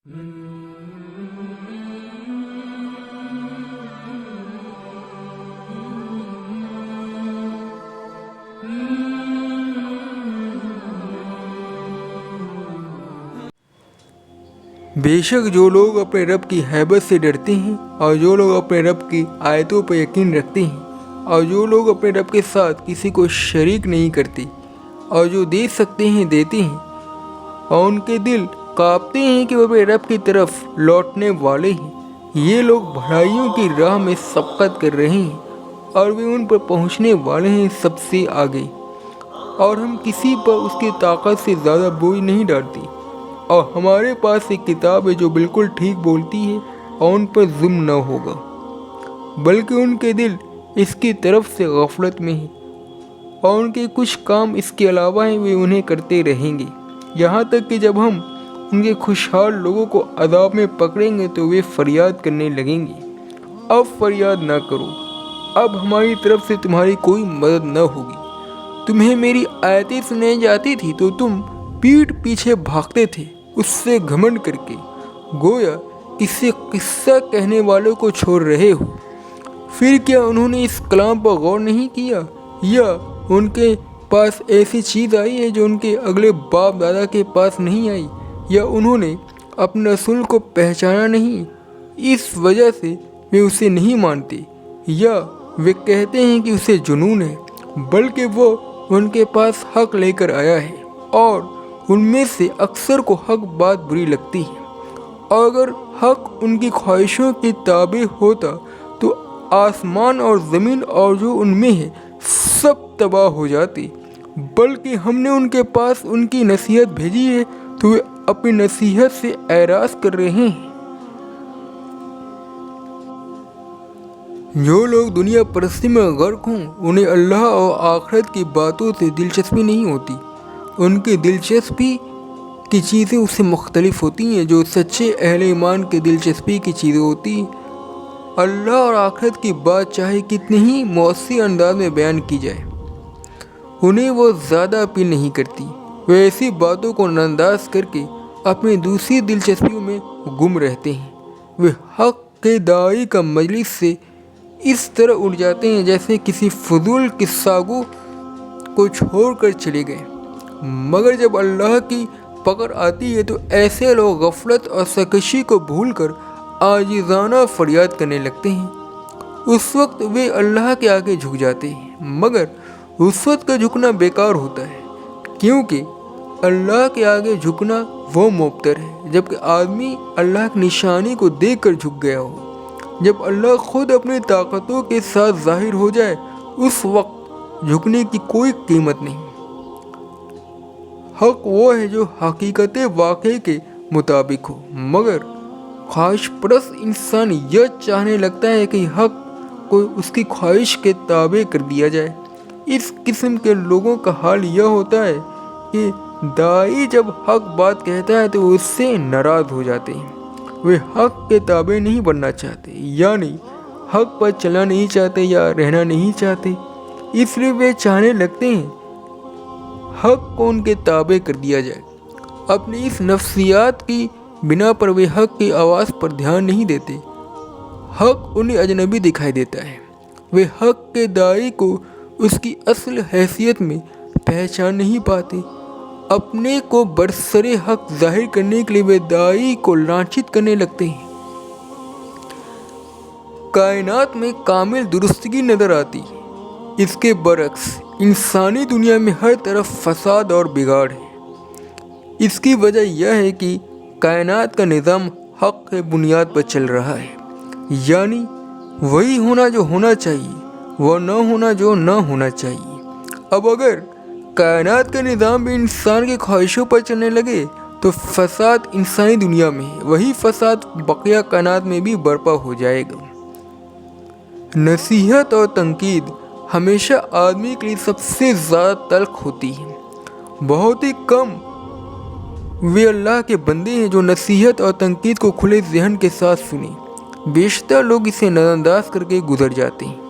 बेशक जो लोग अपने रब की हैबत से डरते हैं और जो लोग अपने रब की आयतों पर यकीन रखते हैं और जो लोग अपने रब के साथ किसी को शरीक नहीं करते और जो दे सकते हैं देते हैं और उनके दिल कांपते हैं कि वो अपने रब की तरफ लौटने वाले हैं, ये लोग भलाइयों की राह में सबकत कर रहे हैं और वे उन पर पहुंचने वाले हैं सबसे आगे। और हम किसी पर उसकी ताकत से ज़्यादा बोझ नहीं डालते और हमारे पास एक किताब है जो बिल्कुल ठीक बोलती है और उन पर जुल्म न होगा, बल्कि उनके दिल इसकी तरफ से गफलत में है और उनके कुछ काम इसके अलावा हैं, वे उन्हें करते रहेंगे यहाँ तक कि जब हम उनके खुशहाल लोगों को अज़ाब में पकड़ेंगे तो वे फरियाद करने लगेंगे, अब फरियाद ना करो, अब हमारी तरफ से तुम्हारी कोई मदद न होगी। तुम्हें मेरी आयतें सुनाई जाती थी तो तुम पीठ पीछे भागते थे उससे घमंड करके, गोया किसी किस्सा कहने वालों को छोड़ रहे हो। फिर क्या उन्होंने इस कलाम पर गौर नहीं किया या उनके पास ऐसी चीज़ आई है जो उनके अगले बाप दादा के पास नहीं आई, या उन्होंने अपने रसूल को पहचाना नहीं इस वजह से वे उसे नहीं मानते, या वे कहते हैं कि उसे जुनून है, बल्कि वो उनके पास हक लेकर आया है और उनमें से अक्सर को हक बात बुरी लगती है। और अगर हक उनकी ख्वाहिशों के ताबे होता तो आसमान और ज़मीन और जो उनमें है सब तबाह हो जाती, बल्कि हमने उनके पास उनकी नसीहत भेजी है तो वे अपनी नसीहत से एराज़ कर रहे हैं। जो लोग दुनिया परस्ती में गर्क हों उन्हें अल्लाह और आखिरत की बातों से दिलचस्पी नहीं होती, उनकी दिलचस्पी की चीज़ें उससे मुख्तलिफ होती हैं जो सच्चे अहले ईमान की दिलचस्पी की चीज़ें होती हैं। अल्लाह और आखिरत की बात चाहे कितनी ही मौसी अंदाज में बयान की जाए उन्हें वो ज़्यादा अपील नहीं करती, वे ऐसी बातों को नज़रअंदाज करके अपनी दूसरी दिलचस्पियों में गुम रहते हैं। वे हक़ के दाई का मजलिस से इस तरह उठ जाते हैं जैसे किसी फजूल किस्सागो को छोड़कर चले गए, मगर जब अल्लाह की पकड़ आती है तो ऐसे लोग गफलत और सरकशी को भूलकर आजिज़ाना फरियाद करने लगते हैं। उस वक्त वे अल्लाह के आगे झुक जाते हैं, मगर उस वक्त का झुकना बेकार होता है, क्योंकि अल्लाह के आगे झुकना वो मुबतर है जबकि आदमी अल्लाह की निशानी को देखकर झुक गया हो। जब अल्लाह खुद अपनी ताकतों के साथ ज़ाहिर हो जाए उस वक्त झुकने की कोई कीमत नहीं। हक वो है जो हकीकत वाक़े के मुताबिक हो, मगर ख्वाहिश परस्त इंसान यह चाहने लगता है कि हक को उसकी ख्वाहिश के ताबे कर दिया जाए। इस किस्म के लोगों का हाल यह होता है कि दाई जब हक बात कहता है तो वो उससे नाराज़ हो जाते हैं, वे हक के ताबे नहीं बनना चाहते, यानी हक पर चलना नहीं चाहते या रहना नहीं चाहते, इसलिए वे चाहने लगते हैं हक को उनके ताबे कर दिया जाए। अपनी इस नफ्सियात की बिना पर वे हक की आवाज़ पर ध्यान नहीं देते, हक उन्हें अजनबी दिखाई देता है, वे हक के दाई को उसकी असल हैसियत में पहचान नहीं पाते। अपने को बरसरे हक जाहिर करने के लिए वे दाई को लांछित करने लगते हैं। कायनात में कामिल दुरुस्तगी नज़र आती है, इसके बरक्स इंसानी दुनिया में हर तरफ फसाद और बिगाड़ है। इसकी वजह यह है कि कायनात का निज़ाम हक के बुनियाद पर चल रहा है, यानी वही होना जो होना चाहिए, वह न होना जो न होना चाहिए। अब अगर कायनात का निज़ाम भी इंसान की ख्वाहिशों पर चलने लगे तो फसाद इंसानी दुनिया में है, वही फसाद बकिया कायनात में भी बर्पा हो जाएगा। नसीहत और तंकीद हमेशा आदमी के लिए सबसे ज़्यादा तल्ख होती है। बहुत ही कम वे अल्लाह के बंदे हैं जो नसीहत और तंकीद को खुले जहन के साथ सुने, बेशतर लोग इसे नज़रअंदाज करके गुजर जाते हैं।